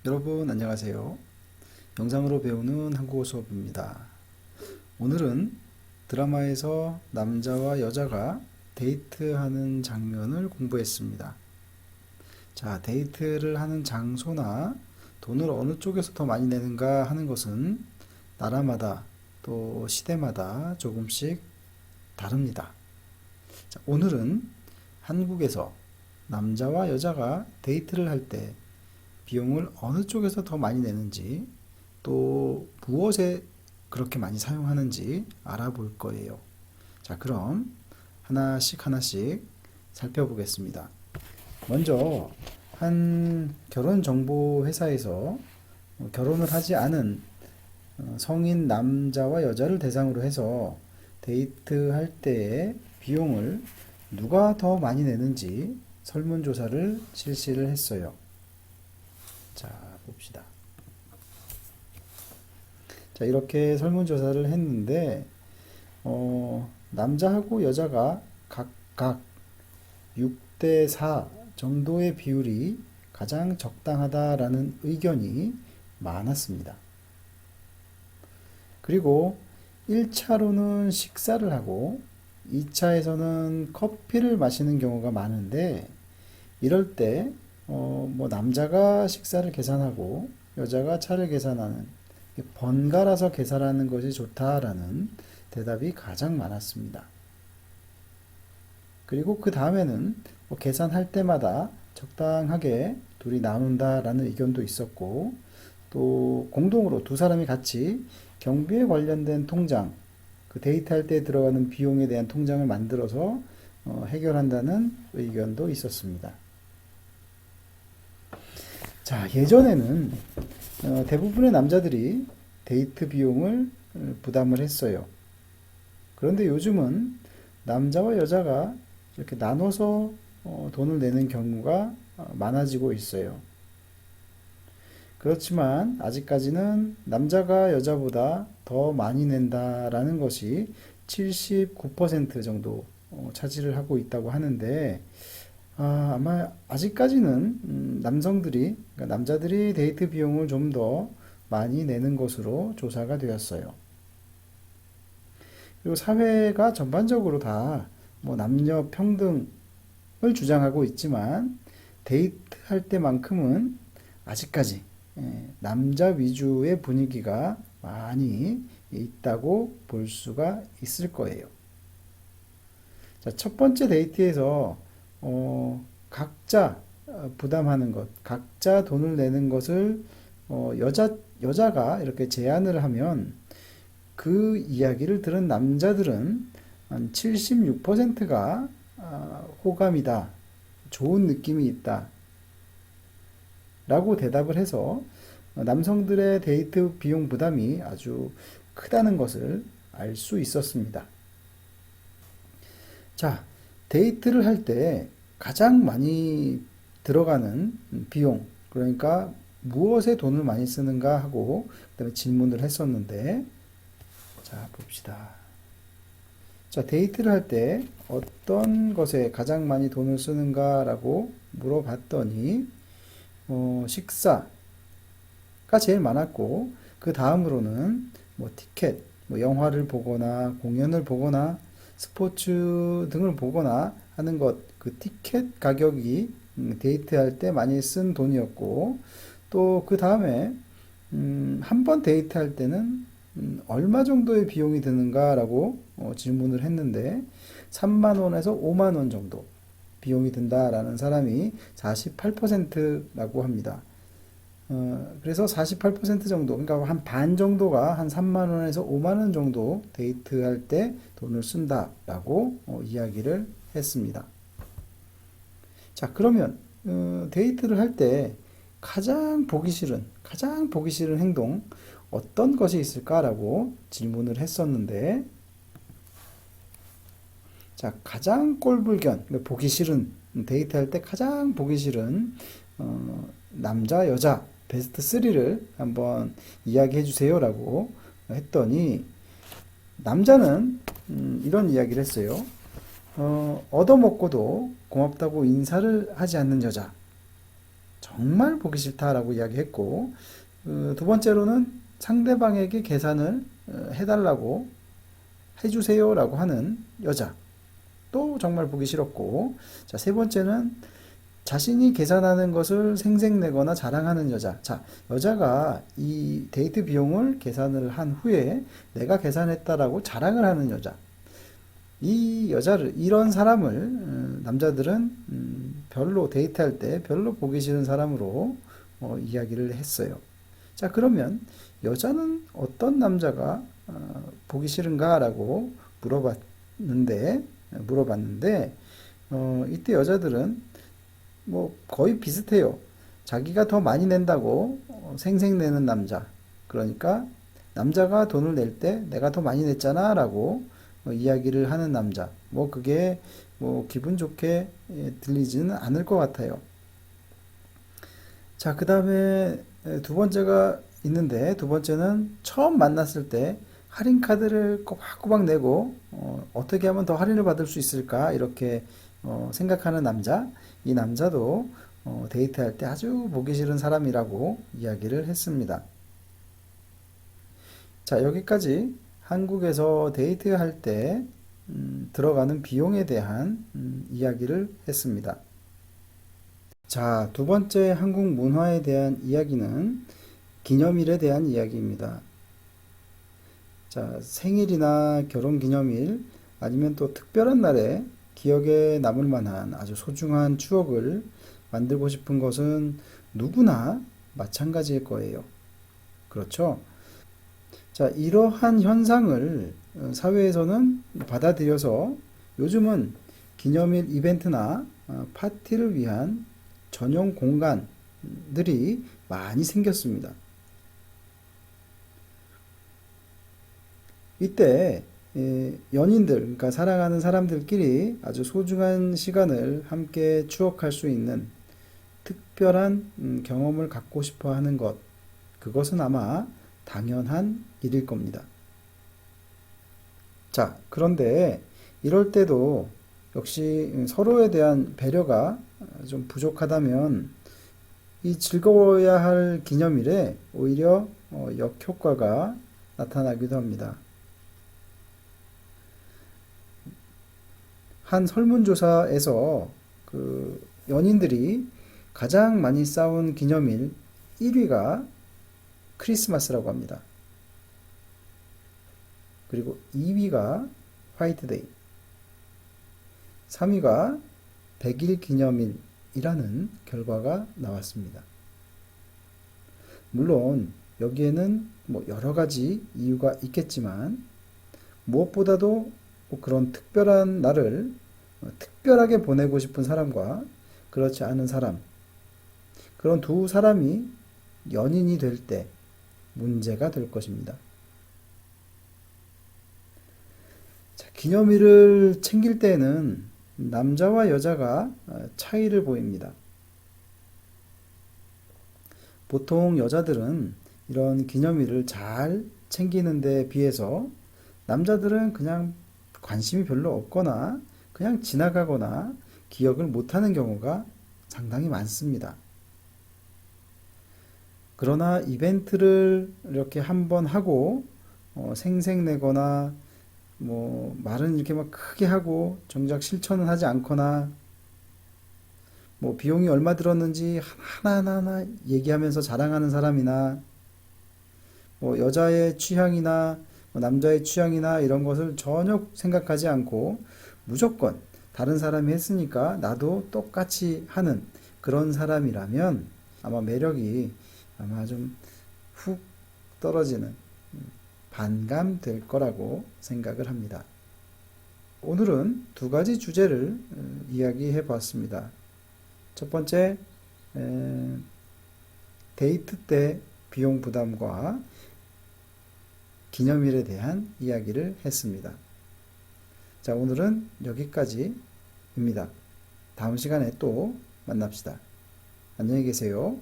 여러분 안녕하세요. 영상으로 배우는 한국어 수업입니다. 오늘은 드라마에서 남자와 여자가 데이트하는 장면을 공부했습니다. 자, 데이트를 하는 장소나 돈을 어느 쪽에서 더 많이 내는가 하는 것은 나라마다 또 시대마다 조금씩 다릅니다. 자, 오늘은 한국에서 남자와 여자가 데이트를 할 때 비용을 어느 쪽에서 더 많이 내는지 또 무엇에 그렇게 많이 사용하는지 알아볼 거예요. 자, 그럼 하나씩 하나씩 살펴보겠습니다. 먼저 한 결혼정보 회사에서 결혼을 하지 않은 성인 남자와 여자를 대상으로 해서 데이트할 때의 비용을 누가 더 많이 내는지 설문조사를 실시를 했어요. 자, 봅시다. 자, 이렇게 설문조사를 했는데, 남자하고 여자가 각각 6대 4 정도의 비율이 가장 적당하다라는 의견이 많았습니다. 그리고 1차로는 식사를 하고 2차에서는 커피를 마시는 경우가 많은데, 이럴 때 남자가 식사를 계산하고 여자가 차를 계산하는 번갈아서 계산하는 것이 좋다라는 대답이 가장 많았습니다. 그리고 그 다음에는 계산할 때마다 적당하게 둘이 나눈다라는 의견도 있었고, 또 공동으로 두 사람이 같이 경비에 관련된 통장, 그 데이트할 때 들어가는 비용에 대한 통장을 만들어서 해결한다는 의견도 있었습니다. 자, 예전에는 대부분의 남자들이 데이트 비용을 부담을 했어요. 그런데 요즘은 남자와 여자가 이렇게 나눠서 돈을 내는 경우가 많아지고 있어요. 그렇지만 아직까지는 남자가 여자보다 더 많이 낸다라는 것이 79% 정도 차지를 하고 있다고 하는데, 아마 아직까지는 남성들이, 그러니까 남자들이 데이트 비용을 좀 더 많이 내는 것으로 조사가 되었어요. 그리고 사회가 전반적으로 다 남녀 평등을 주장하고 있지만 데이트할 때만큼은 아직까지 남자 위주의 분위기가 많이 있다고 볼 수가 있을 거예요. 자, 첫 번째 데이트에서 각자 부담하는 것, 각자 돈을 내는 것을 여자가 이렇게 제안을 하면 그 이야기를 들은 남자들은 한 76%가 호감이다, 좋은 느낌이 있다 라고 대답을 해서 남성들의 데이트 비용 부담이 아주 크다는 것을 알 수 있었습니다. 자, 데이트를 할 때 가장 많이 들어가는 비용, 그러니까 무엇에 돈을 많이 쓰는가 하고 그다음에 질문을 했었는데, 자, 봅시다. 자, 데이트를 할 때 어떤 것에 가장 많이 돈을 쓰는가라고 물어봤더니 식사가 제일 많았고, 그 다음으로는 티켓, 영화를 보거나 공연을 보거나 스포츠 등을 보거나 하는 것, 그 티켓 가격이 데이트할 때 많이 쓴 돈이었고, 또 그 다음에 한 번 데이트할 때는 얼마 정도의 비용이 드는가라고 질문을 했는데 3만 원에서 5만 원 정도 비용이 든다라는 사람이 48%라고 합니다. 그래서 48% 정도, 그러니까 한 반 정도가 한 3만 원에서 5만 원 정도 데이트할 때 돈을 쓴다라고 이야기를 했습니다. 자, 그러면 데이트를 할 때 가장 보기 싫은 행동 어떤 것이 있을까라고 질문을 했었는데, 자, 가장 꼴불견, 보기 싫은, 데이트할 때 가장 보기 싫은 남자, 여자 베스트 3를 한번 이야기해 주세요라고 했더니, 남자는 이런 이야기를 했어요. 얻어먹고도 고맙다고 인사를 하지 않는 여자 정말 보기 싫다라고 이야기했고, 두 번째로는 상대방에게 계산을 해달라고 해주세요라고 하는 여자. 또 정말 보기 싫었고, 자, 세 번째는 자신이 계산하는 것을 생색내거나 자랑하는 여자. 자, 여자가 이 데이트 비용을 계산을 한 후에 내가 계산했다라고 자랑을 하는 여자. 이 여자를, 이런 사람을 남자들은 별로 데이트할 때 별로 보기 싫은 사람으로 이야기를 했어요. 자, 그러면 여자는 어떤 남자가 보기 싫은가라고 물어봤는데, 이때 여자들은 뭐 거의 비슷해요. 자기가 더 많이 낸다고 생색내는 남자. 그러니까 남자가 돈을 낼 때 내가 더 많이 냈잖아 라고 이야기를 하는 남자. 뭐 그게 뭐 기분 좋게 들리지는 않을 것 같아요. 자, 그 다음에 두 번째가 있는데, 두 번째는 처음 만났을 때 할인 카드를 꼬박꼬박 내고 어떻게 하면 더 할인을 받을 수 있을까 이렇게 생각하는 남자. 이 남자도 데이트할 때 아주 보기 싫은 사람이라고 이야기를 했습니다. 자, 여기까지 한국에서 데이트할 때 들어가는 비용에 대한 이야기를 했습니다. 자, 두 번째 한국 문화에 대한 이야기는 기념일에 대한 이야기입니다. 자, 생일이나 결혼 기념일 아니면 또 특별한 날에 기억에 남을 만한 아주 소중한 추억을 만들고 싶은 것은 누구나 마찬가지일 거예요. 그렇죠? 자, 이러한 현상을 사회에서는 받아들여서 요즘은 기념일 이벤트나 파티를 위한 전용 공간들이 많이 생겼습니다. 이때 연인들, 그러니까 사랑하는 사람들끼리 아주 소중한 시간을 함께 추억할 수 있는 특별한 경험을 갖고 싶어 하는 것, 그것은 아마 당연한 일일 겁니다. 자, 그런데 이럴 때도 역시 서로에 대한 배려가 좀 부족하다면 이 즐거워야 할 기념일에 오히려 역효과가 나타나기도 합니다. 한 설문조사에서 그 연인들이 가장 많이 싸운 기념일 1위가 크리스마스라고 합니다. 그리고 2위가 화이트데이, 3위가 100일 기념일이라는 결과가 나왔습니다. 물론 여기에는 뭐 여러 가지 이유가 있겠지만 무엇보다도 그런 특별한 날을 특별하게 보내고 싶은 사람과 그렇지 않은 사람, 그런 두 사람이 연인이 될 때 문제가 될 것입니다. 자, 기념일을 챙길 때에는 남자와 여자가 차이를 보입니다. 보통 여자들은 이런 기념일을 잘 챙기는 데 비해서 남자들은 그냥 관심이 별로 없거나 그냥 지나가거나 기억을 못하는 경우가 상당히 많습니다. 그러나 이벤트를 이렇게 한번 하고 생색내거나 뭐 말은 이렇게 막 크게 하고 정작 실천은 하지 않거나 뭐 비용이 얼마 들었는지 하나하나 얘기하면서 자랑하는 사람이나 뭐 여자의 취향이나 뭐 남자의 취향이나 이런 것을 전혀 생각하지 않고 무조건 다른 사람이 했으니까 나도 똑같이 하는 그런 사람이라면 아마 매력이 아마 좀 훅 떨어지는 반감될 거라고 생각을 합니다. 오늘은 두 가지 주제를 이야기해 봤습니다. 첫 번째, 데이트 때 비용 부담과 기념일에 대한 이야기를 했습니다. 자, 오늘은 여기까지입니다. 다음 시간에 또 만납시다. 안녕히 계세요.